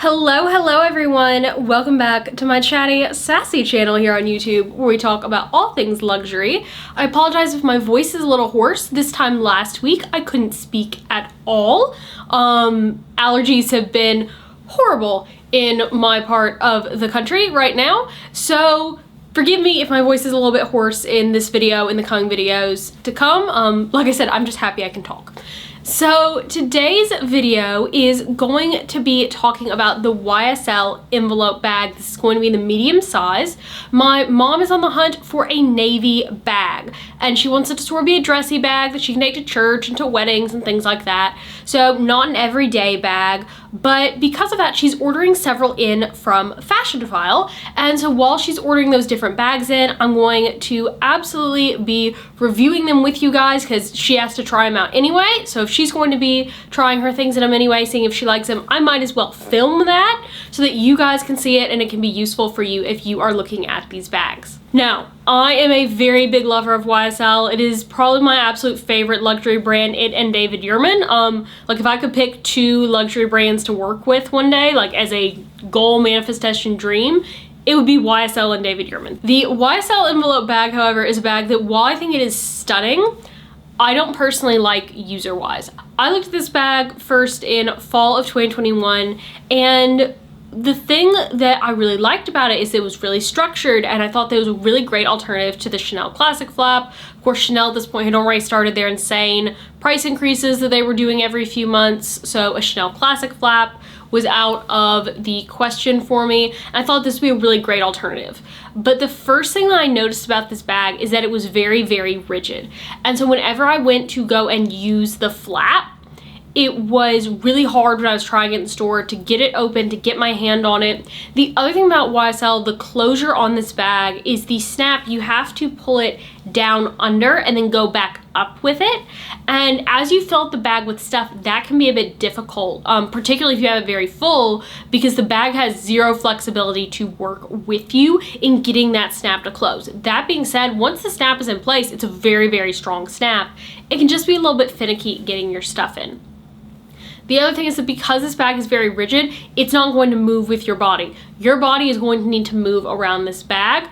Hello everyone. Welcome back to my chatty, sassy channel here on YouTube where we talk about all things luxury. I apologize if my voice is a little hoarse. This time last week I couldn't speak at all. Allergies have been horrible in my part of the country right now, so forgive me if my voice is a little bit hoarse in this video, in the coming videos to come. Like I said, I'm just happy I can talk. So today's video is going to be talking about the YSL envelope bag. This is going to be the medium size. My mom is on the hunt for a navy bag, and she wants it to sort of be a dressy bag that she can take to church and to weddings and things like that. So not an everyday bag, but because of that, she's ordering several in from Fashionphile. And so while she's ordering those different bags in, I'm going to absolutely be reviewing them with you guys because she has to try them out anyway. So if she's going to be trying her things in them anyway, seeing if she likes them, I might as well film that so that you guys can see it and it can be useful for you if you are looking at these bags. Now, I am a very big lover of YSL. It is probably my absolute favorite luxury brand, it and David Yurman. Like if I could pick two luxury brands to work with one day, like as a goal, manifestation, dream, it would be YSL and David Yurman. The YSL envelope bag, however, is a bag that while I think it is stunning, I don't personally like user-wise. I looked at this bag first in fall of 2021, and the thing that I really liked about it is it was really structured, and I thought that it was a really great alternative to the Chanel Classic Flap. Of course, Chanel at this point had already started their insane price increases that they were doing every few months, so a Chanel Classic Flap was out of the question for me, and I thought this would be a really great alternative. But the first thing that I noticed about this bag is that it was very, very rigid. And so whenever I went to go and use the flap, it was really hard when I was trying it in the store to get it open, to get my hand on it. The other thing about YSL, the closure on this bag is the snap. You have to pull it down under and then go back up with it. And as you fill up the bag with stuff, that can be a bit difficult, particularly if you have it very full, because the bag has zero flexibility to work with you in getting that snap to close. That being said, once the snap is in place, it's a very, very strong snap. It can just be a little bit finicky getting your stuff in. The other thing is that because this bag is very rigid, it's not going to move with your body. Your body is going to need to move around this bag.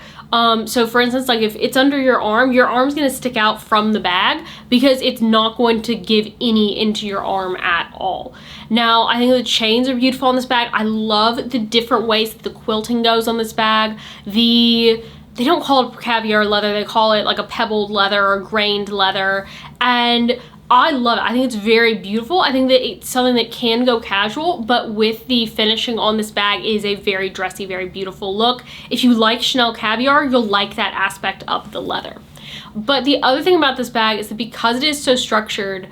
So for instance, like if it's under your arm's gonna stick out from the bag because it's not going to give any into your arm at all. Now, I think the chains are beautiful on this bag. I love the different ways that the quilting goes on this bag. They don't call it caviar leather, they call it like a pebbled leather or grained leather, and I love it. I think it's very beautiful. I think that it's something that can go casual, but with the finishing on this bag is a very dressy, very beautiful look. If you like Chanel Caviar, you'll like that aspect of the leather. But the other thing about this bag is that because it is so structured,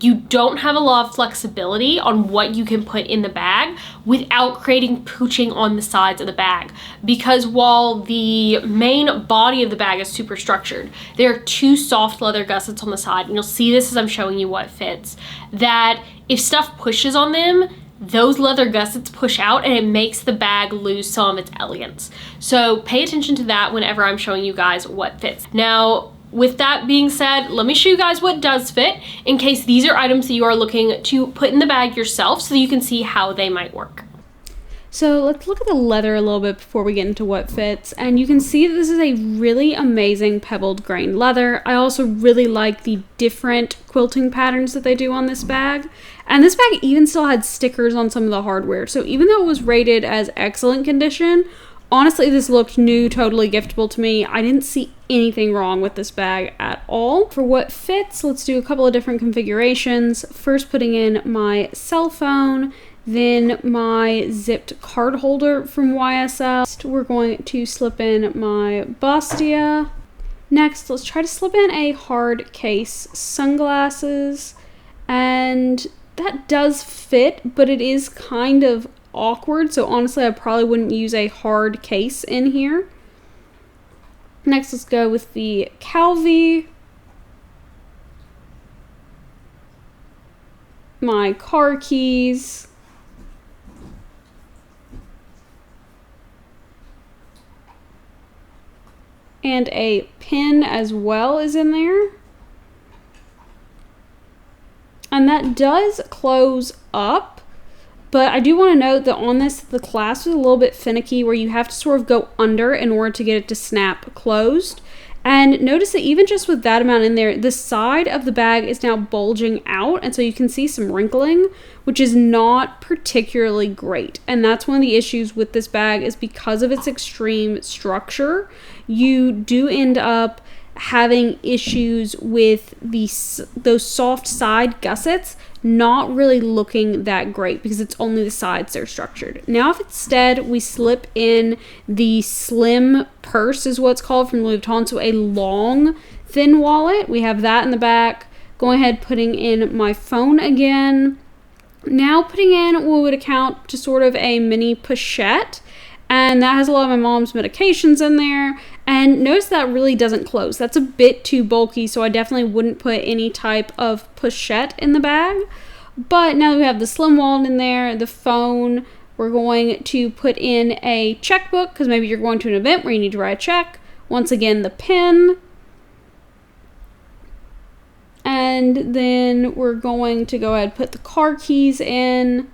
you don't have a lot of flexibility on what you can put in the bag without creating pooching on the sides of the bag. Because while the main body of the bag is super structured, there are two soft leather gussets on the side, and you'll see this as I'm showing you what fits, that if stuff pushes on them, those leather gussets push out and it makes the bag lose some of its elegance. So pay attention to that whenever I'm showing you guys what fits. Now, with that being said, let me show you guys what does fit in case these are items that you are looking to put in the bag yourself so that you can see how they might work. So let's look at the leather a little bit before we get into what fits, and you can see that this is a really amazing pebbled grain leather. I also really like the different quilting patterns that they do on this bag, and this bag even still had stickers on some of the hardware, so even though it was rated as excellent condition, honestly, this looked new, totally giftable to me. I didn't see anything wrong with this bag at all. For what fits, let's do a couple of different configurations. First, putting in my cell phone, then my zipped card holder from YSL. Next, we're going to slip in my bustier. Next, let's try to slip in a hard case sunglasses. And that does fit, but it is kind of awkward, so honestly I probably wouldn't use a hard case in here. Next, let's go with the Calvi, my car keys, and a pin as well is in there. And that does close up, But I do want to note that on this, the clasp is a little bit finicky where you have to sort of go under in order to get it to snap closed. And notice that even just with that amount in there, the side of the bag is now bulging out. And so you can see some wrinkling, which is not particularly great. And that's one of the issues with this bag, is because of its extreme structure, you do end up having issues with those soft side gussets not really looking that great because it's only the sides that are structured. Now if instead we slip in the slim purse, is what it's called, from Louis Vuitton, so a long thin wallet, we have that in the back. Going ahead, putting in my phone again. Now putting in what would account to sort of a mini pochette, and that has a lot of my mom's medications in there. And notice that really doesn't close. That's a bit too bulky, so I definitely wouldn't put any type of pochette in the bag. But now that we have the slim wallet in there, the phone, we're going to put in a checkbook, because maybe you're going to an event where you need to write a check. Once again, the pen. And then we're going to go ahead and put the car keys in.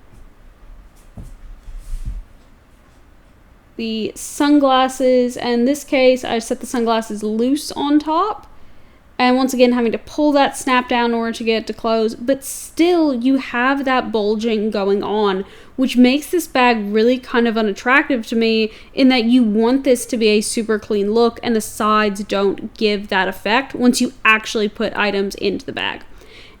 The sunglasses, and in this case I set the sunglasses loose on top, and once again having to pull that snap down in order to get it to close, but still you have that bulging going on, which makes this bag really kind of unattractive to me, in that you want this to be a super clean look and the sides don't give that effect once you actually put items into the bag.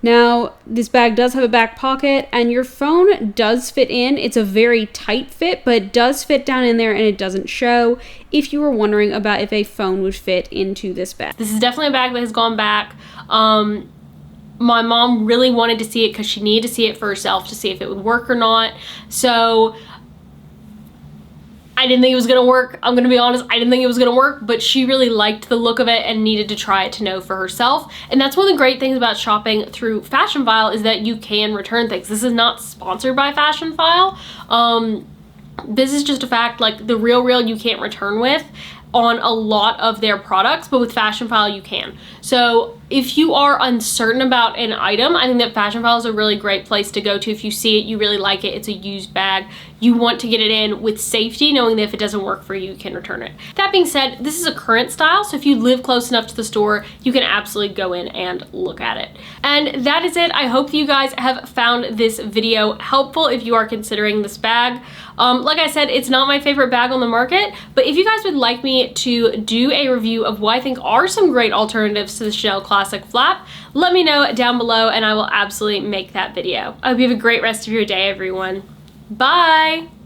Now, this bag does have a back pocket, and your phone does fit in. It's a very tight fit, but it does fit down in there and it doesn't show, if you were wondering about if a phone would fit into this bag. This is definitely a bag that has gone back. My mom really wanted to see it because she needed to see it for herself to see if it would work or not. So I didn't think it was gonna work. I'm gonna be honest, I didn't think it was gonna work, but she really liked the look of it and needed to try it to know for herself. And that's one of the great things about shopping through Fashionphile, is that you can return things. This is not sponsored by Fashionphile. This is just a fact, like the real you can't return with on a lot of their products, but with Fashionphile you can. So if you are uncertain about an item, I think that Fashionphile is a really great place to go to. If you see it, you really like it, it's a used bag, you want to get it in with safety, knowing that if it doesn't work for you, you can return it. That being said, this is a current style, so if you live close enough to the store, you can absolutely go in and look at it. And that is it. I hope that you guys have found this video helpful if you are considering this bag. Like I said, it's not my favorite bag on the market, but if you guys would like me to do a review of what I think are some great alternatives to the Chanel Classic Flap, let me know down below and I will absolutely make that video. I hope you have a great rest of your day, everyone. Bye!